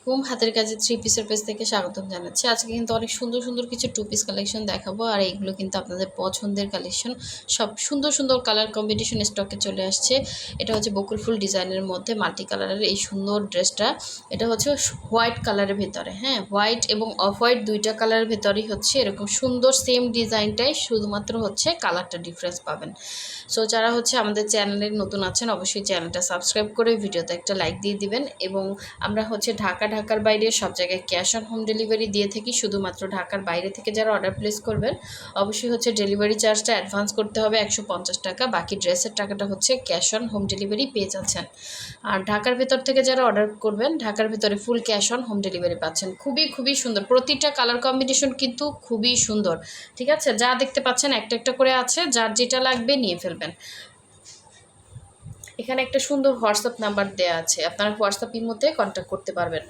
হাতের কাজে থ্রি পিসের পেজ থেকে স্বাগতম জানাচ্ছি। আজকে কিন্তু অনেক সুন্দর সুন্দর কিছু টু পিস কালেকশন দেখাবো, আর এইগুলো কিন্তু আপনাদের পছন্দের কালেকশন। সব সুন্দর সুন্দর কালার কম্বিনেশন স্টকে চলে আসছে। এটা হচ্ছে বকুল ফুল ডিজাইনের মধ্যে মাল্টি কালারের এই সুন্দর ড্রেসটা। এটা হচ্ছে হোয়াইট কালারের ভেতরে, হ্যাঁ, হোয়াইট এবং অফ হোয়াইট দুইটা কালারের ভেতরেই হচ্ছে এরকম সুন্দর সেম ডিজাইনটাই, শুধুমাত্র হচ্ছে কালারটা ডিফারেন্স পাবেন। সো যারা হচ্ছে আমাদের চ্যানেলে নতুন আছেন, অবশ্যই চ্যানেলটা সাবস্ক্রাইব করে ভিডিওতে একটা লাইক দিয়ে দিবেন। এবং আমরা হচ্ছে ঢাকার বাইরে সব জায়গায় ক্যাশ অন হোম ডেলিভারি দিয়ে থাকি। শুধুমাত্র ঢাকার বাইরে থেকে যারা অর্ডার প্লেস করবেন, অবশ্যই হচ্ছে ডেলিভারি চার্জটা অ্যাডভান্স করতে হবে 150 টাকা। বাকি ড্রেসের টাকাটা হচ্ছে ক্যাশ অন হোম ডেলিভারি পেয়ে যাচ্ছেন। আর ঢাকার ভেতর থেকে যারা অর্ডার করবেন, ঢাকার ভেতরে full cash on home delivery পাচ্ছেন। খুবই সুন্দর, প্রতিটা কালার কম্বিনেশন কিন্তু খুবই সুন্দর। ঠিক আছে, যা দেখতে পাচ্ছেন একটা একটা করে আছে, যার যেটা লাগবে নিয়ে ফেলবেন। এখানে একটা সুন্দর হোয়াটসঅ্যাপ নাম্বার দেওয়া আছে, আপনারা হোয়াটসঅ্যাপের মধ্যে কন্ট্যাক্ট করতে পারবেন।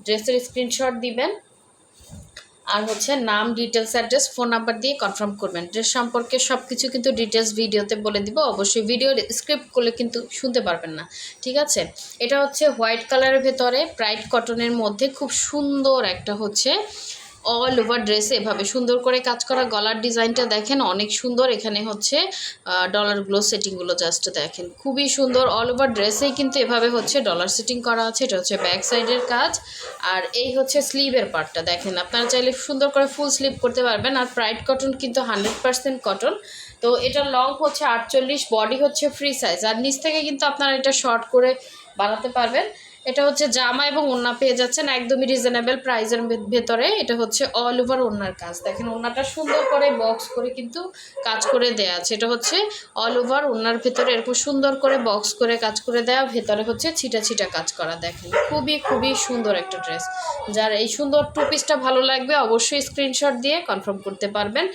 ড্রেসের স্ক্রিনশট দিবেন, আর হচ্ছে নাম, ডিটেলস, অ্যাড্রেস, ফোন নাম্বার দিয়ে কনফার্ম করবেন। ড্রেস সম্পর্কে সব কিছু কিন্তু ডিটেলস ভিডিওতে বলে দিব। অবশ্যই ভিডিওর স্ক্রিপ্ট করলে কিন্তু শুনতে পারবেন না। ঠিক আছে, এটা হচ্ছে হোয়াইট কালারের ভেতরে ব্রাইট কটনের মধ্যে খুব সুন্দর একটা হচ্ছে অল ওভার ড্রেসে এভাবে সুন্দর করে কাজ করা। গলার ডিজাইনটা দেখেন অনেক সুন্দর। এখানে হচ্ছে ডলারগুলো সেটিংগুলো জাস্ট দেখেন, খুবই সুন্দর। অল ওভার ড্রেসেই কিন্তু এভাবে হচ্ছে ডলার সেটিং করা আছে। এটা হচ্ছে ব্যাক সাইডের কাজ, আর এই হচ্ছে স্লিভের পার্টটা দেখেন। আপনারা চাইলে সুন্দর করে ফুল স্লিভ করতে পারবেন। আর ব্রাইট কটন কিন্তু 100% কটন। তো এটা লং হচ্ছে 48, বডি হচ্ছে ফ্রি সাইজ, আর নিচ থেকে কিন্তু আপনারা এটা শর্ট করে বানাতে পারবেন। এটা হচ্ছে জামা এবং ওড়না পেয়ে যাচ্ছেন একদমই রিজনেবল প্রাইসের ভেতরে। এটা হচ্ছে অল ওভার ওড়নার কাজ দেখেন, ওড়নাটা সুন্দর করে বক্স করে কিন্তু কাজ করে দেয়া আছে। এটা হচ্ছে অল ওভার ওড়নার ভেতরে এরকম সুন্দর করে বক্স করে কাজ করে দেওয়া, ভেতরে হচ্ছে ছিটা ছিটা কাজ করা দেখেন। খুবই সুন্দর একটা ড্রেস। যার এই সুন্দর টু পিসটা ভালো লাগবে অবশ্যই স্ক্রিনশট দিয়ে কনফার্ম করতে পারবেন।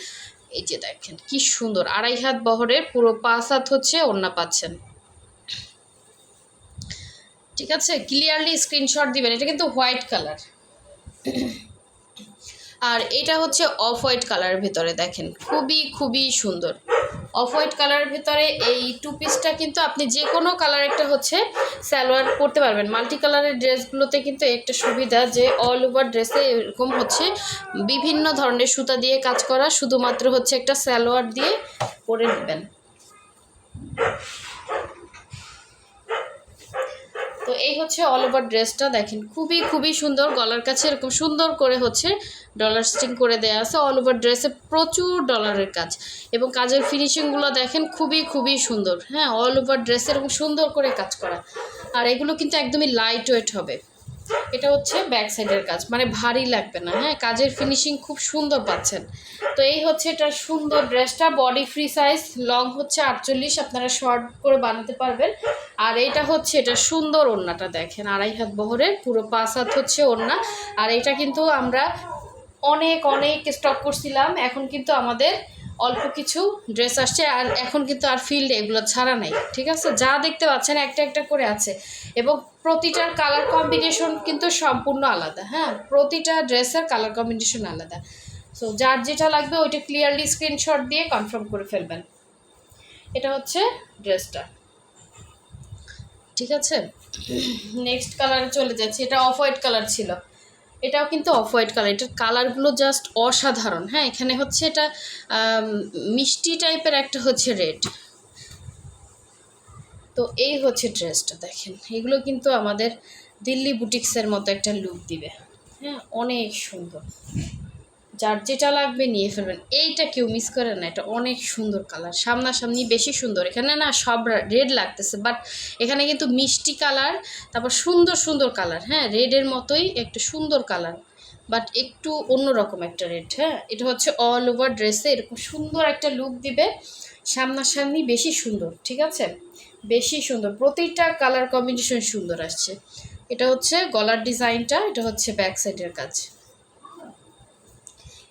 এই যে দেখেন কি সুন্দর, 2.5 হাত বহরের, পুরো 5 হাত হচ্ছে ওড়না পাচ্ছেন। ঠিক আছে, ক্লিয়ারলি স্ক্রিনশট দিবেন। এটা কিন্তু হোয়াইট কালার, আর এটা হচ্ছে অফ হোয়াইট কালারের ভেতরে দেখেন, খুবই সুন্দর। অফ হোয়াইট কালারের ভেতরে এই টু পিসটা কিন্তু আপনি যে কোনো কালার একটা হচ্ছে সালোয়ার পরতে পারবেন। মাল্টি কালারের ড্রেসগুলোতে কিন্তু একটা সুবিধা যে অল ওভার ড্রেসে এরকম হচ্ছে বিভিন্ন ধরনের সুতা দিয়ে কাজ করা, শুধুমাত্র হচ্ছে একটা সালোয়ার দিয়ে পরে নেবেন। তো এই হচ্ছে অল ওভার ড্রেসটা দেখেন, খুবই সুন্দর। গলার কাছে এরকম সুন্দর করে হচ্ছে ডলার স্টিং করে দেওয়া আছে। অল ওভার ড্রেসে প্রচুর ডলারের কাজ, এবং কাজের ফিনিশিংগুলো দেখেন খুবই সুন্দর। হ্যাঁ, অল ওভার ড্রেসে এরকম সুন্দর করে কাজ করা, আর এগুলো কিন্তু একদমই লাইট ওয়েট হবে। এটা হচ্ছে ব্যাক সাইডের কাজ, মানে ভারী লাগবে না। হ্যাঁ, কাজের ফিনিশিং খুব সুন্দর পাচ্ছেন। তো এই হচ্ছে এটা সুন্দর ড্রেসটা, বডি ফ্রি সাইজ, লং হচ্ছে 48, আপনারা শর্ট করে বানাতে পারবেন। আর এটা হচ্ছে এটা সুন্দর ওড়নাটা দেখেন, 2.5 হাত বহরের, পুরো 5 হাত হচ্ছে ওড়না। আর এটা কিন্তু আমরা অনেক স্টক করছিলাম, এখন কিন্তু আমাদের অল্প কিছু ড্রেস আসছে, আর এখন কিন্তু আর ফিল্ডে এগুলো ছাড়া নেই। ঠিক আছে, যা দেখতে পাচ্ছেন একটা একটা করে আছে, এবং প্রতিটার কালার কম্বিনেশন কিন্তু সম্পূর্ণ আলাদা। হ্যাঁ, প্রতিটা ড্রেসের কালার কম্বিনেশন আলাদা। সো যার যেটা লাগবে ওইটা ক্লিয়ারলি স্ক্রিনশট দিয়ে কনফার্ম করে ফেলবেন। এটা হচ্ছে ড্রেসটা। ঠিক আছে, নেক্সট কালারে চলে যাচ্ছে। এটা অফ হোয়াইট কালার ছিল, এটাও কিন্তু অফ হোয়াইট কালার। এটার কালারগুলো জাস্ট অসাধারণ। হ্যাঁ, এখানে হচ্ছে এটা মিষ্টি টাইপের একটা হচ্ছে রেড। তো এই হচ্ছে ড্রেসটা দেখেন, এগুলো কিন্তু আমাদের দিল্লি বুটিক্সের মতো একটা লুক দিবে। হ্যাঁ, অনেক সুন্দর। যার যেটা লাগবে নিয়ে ফেলবেন, এইটা কেউ মিস করে না। এটা অনেক সুন্দর কালার, সামনাসামনি বেশি সুন্দর। এখানে না সব রেড লাগতেছে, বাট এখানে কিন্তু মিষ্টি কালার, তারপর সুন্দর কালার। হ্যাঁ, রেডের মতোই একটা সুন্দর কালার, বাট একটু অন্যরকম একটা রেড। হ্যাঁ, এটা হচ্ছে অল ওভার ড্রেসে এরকম সুন্দর একটা লুক দিবে, সামনাসামনি বেশি সুন্দর। ঠিক আছে, বেশি সুন্দর, প্রতিটা কালার কম্বিনেশন সুন্দর আসছে। এটা হচ্ছে গলার ডিজাইনটা, এটা হচ্ছে ব্যাক সাইডের কাজ,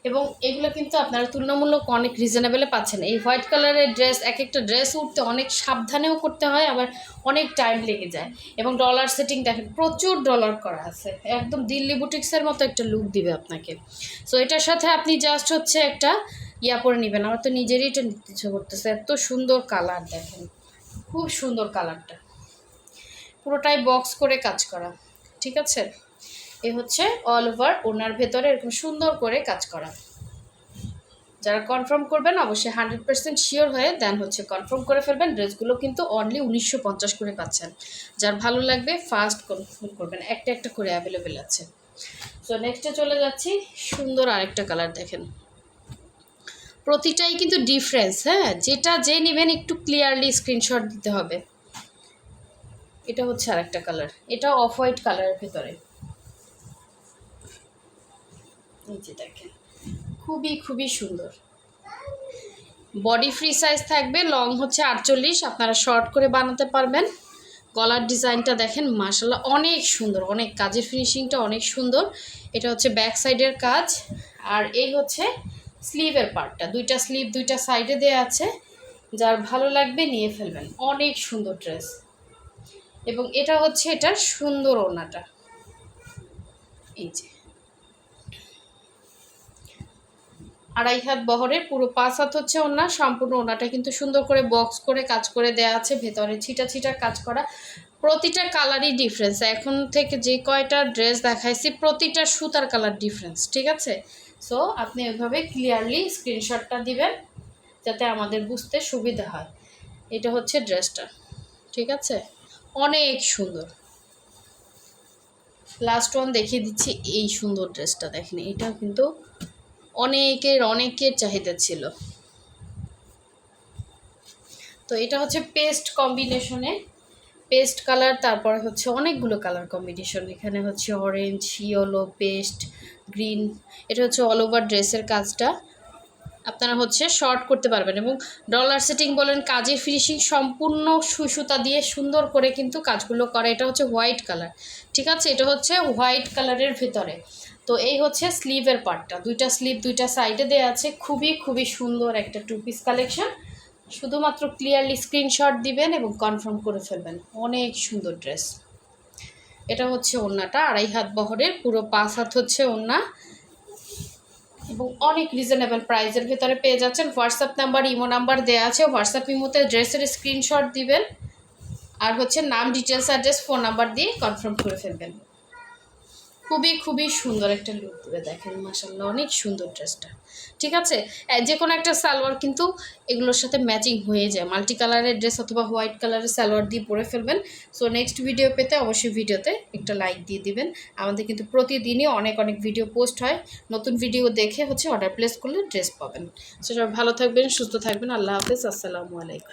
এবং এগুলো কিন্তু আপনারা তুলনামূলক অনেক রিজনেবলে পাচ্ছেন। এই হোয়াইট কালারের ড্রেস, এক একটা ড্রেস উঠতে অনেক সাবধানেও করতে হয়, আবার অনেক টাইম লেগে যায়। এবং ডলার সেটিং দেখেন, প্রচুর ডলার করা আছে, একদম দিল্লি বুটিক্সের মতো একটা লুক দিবে আপনাকে। সো এটার সাথে আপনি জাস্ট হচ্ছে একটা ইয়া পরে নেবেন। আমার তো নিজেরই এটা নিতে ইচ্ছে করতেছে, এত সুন্দর কালার দেখেন, খুব সুন্দর কালারটা, পুরোটাই বক্স করে কাজ করা। ঠিক আছে, এ হচ্ছে অল ওভার ওনার ভেতরে এরকম সুন্দর করে কাজ করা। যারা কনফার্ম করবেন অবশ্যই 100% শিওর হয়ে দেন হচ্ছে কনফার্ম করে ফেলবেন। ড্রেসগুলো কিন্তু অনলি 1950 করে পাচ্ছেন। যার ভালো লাগবে ফার্স্ট কনফার্ম করবেন, একটা একটা করে অ্যাভেলেবেল আছে। সো নেক্সটে চলে যাচ্ছি, সুন্দর আরেকটা কালার দেখেন, প্রতিটাই কিন্তু ডিফারেন্স। হ্যাঁ, যেটা যে নেবেন একটু ক্লিয়ারলি স্ক্রিনশট দিতে হবে। এটা হচ্ছে আরেকটা কালার, এটা অফ হোয়াইট কালারের ভেতরে, এই যে দেখেন খুবই খুবই সুন্দর। বডি ফ্রি সাইজ থাকবে, লং হচ্ছে 48, আপনারা শর্ট করে বানাতে পারবেন। গলার ডিজাইনটা দেখেন মাশাআল্লাহ অনেক সুন্দর, অনেক কাজের ফিনিশিংটা অনেক সুন্দর। এটা হচ্ছে ব্যাক সাইডের কাজ, আর এই হচ্ছে স্লিভের পার্টটা, দুইটা স্লিভ দুইটা সাইডে দেওয়া আছে। যার ভালো লাগবে নিয়ে ফেলবেন, অনেক সুন্দর ড্রেস। এবং এটা হচ্ছে এটার সুন্দর ওড়নাটা, এই যে 2.5 হাত বহরের, পুরো 5 হাত হচ্ছে ওড়না। সম্পূর্ণ ওড়নাটা কিন্তু সুন্দর করে বক্স করে কাজ করে দেওয়া আছে, ভেতরে ছিটা ছিটা কাজ করা। প্রতিটা কালারই ডিফারেন্স, এখন থেকে যে কয়টা ড্রেস দেখাইছি প্রতিটা সুতার কালার ডিফারেন্স, ঠিক আছে? সো আপনি ওইভাবে ক্লিয়ারলি স্ক্রিনশটটা দিবেন যাতে আমাদের বুঝতে সুবিধা হয়। এটা হচ্ছে ড্রেসটা, ঠিক আছে? অনেক সুন্দর। লাস্ট ওয়ান দেখিয়ে দিচ্ছি, এই সুন্দর ড্রেসটা দেখেন, এটাও কিন্তু অনেকের চাহিদা ছিল। তো এটা হচ্ছে পেস্ট কম্বিনেশনে, পেস্ট কালার, তারপরে হচ্ছে অনেকগুলো কালার কম্বিনেশন, এখানে হচ্ছে অরেঞ্জ, ইয়েলো, পেস্ট, গ্রিন। এটা হচ্ছে অল ওভার ড্রেসের কাজটা, আপনারা হচ্ছে শর্ট করতে পারবেন। এবং ডলার সেটিং বলেন, কাজের ফিনিশিং সম্পূর্ণ সুতা দিয়ে সুন্দর করে কিন্তু কাজগুলো করে। এটা হচ্ছে হোয়াইট কালার, ঠিক আছে? এটা হচ্ছে হোয়াইট কালারের ভেতরে। তো এই হচ্ছে স্লিভের পার্টটা, দুইটা স্লিভ দুইটা সাইডে দেওয়া আছে। খুবই খুবই সুন্দর একটা 2 পিস কালেকশন। শুধুমাত্র ক্লিয়ারলি স্ক্রিনশট দিবেন এবং কনফার্ম করে ফেলবেন, অনেক সুন্দর ড্রেস। এটা হচ্ছে ওড়নাটা, 2.5 হাত বহরের, পুরো 5 হাত হচ্ছে ওড়না, এবং অনেক রিজনেবল প্রাইসের ভেতরে পেয়ে যাচ্ছেন। হোয়াটসঅ্যাপ নাম্বার, ইমো নাম্বার দেওয়া আছে, হোয়াটসঅ্যাপ ইমোতে ড্রেসের স্ক্রিনশট দিবেন, আর হচ্ছে নাম, ডিটেলস, অ্যাড্রেস, ফোন নাম্বার দিয়ে কনফার্ম করে ফেলবেন। খুবই খুবই সুন্দর একটা লুক দেবে, দেখেন মাশাআল্লাহ অনেক সুন্দর ড্রেসটা, ঠিক আছে? যে কোনো একটা সালোয়ার কিন্তু এগুলোর সাথে ম্যাচিং হয়ে যায়, মাল্টি কালারের ড্রেস অথবা হোয়াইট কালারের সালোয়ার দিয়ে পরে ফেলবেন। সো নেক্সট ভিডিও পেতে অবশ্যই ভিডিওতে একটা লাইক দিয়ে দিবেন। আমাদের কিন্তু প্রতিদিনই অনেক ভিডিও পোস্ট হয়, নতুন ভিডিও দেখে হচ্ছে অর্ডার প্লেস করলে ড্রেস পাবেন। সো সবাই ভালো থাকবেন, সুস্থ থাকবেন, আল্লাহ হাফেজ, আসসালামু আলাইকুম।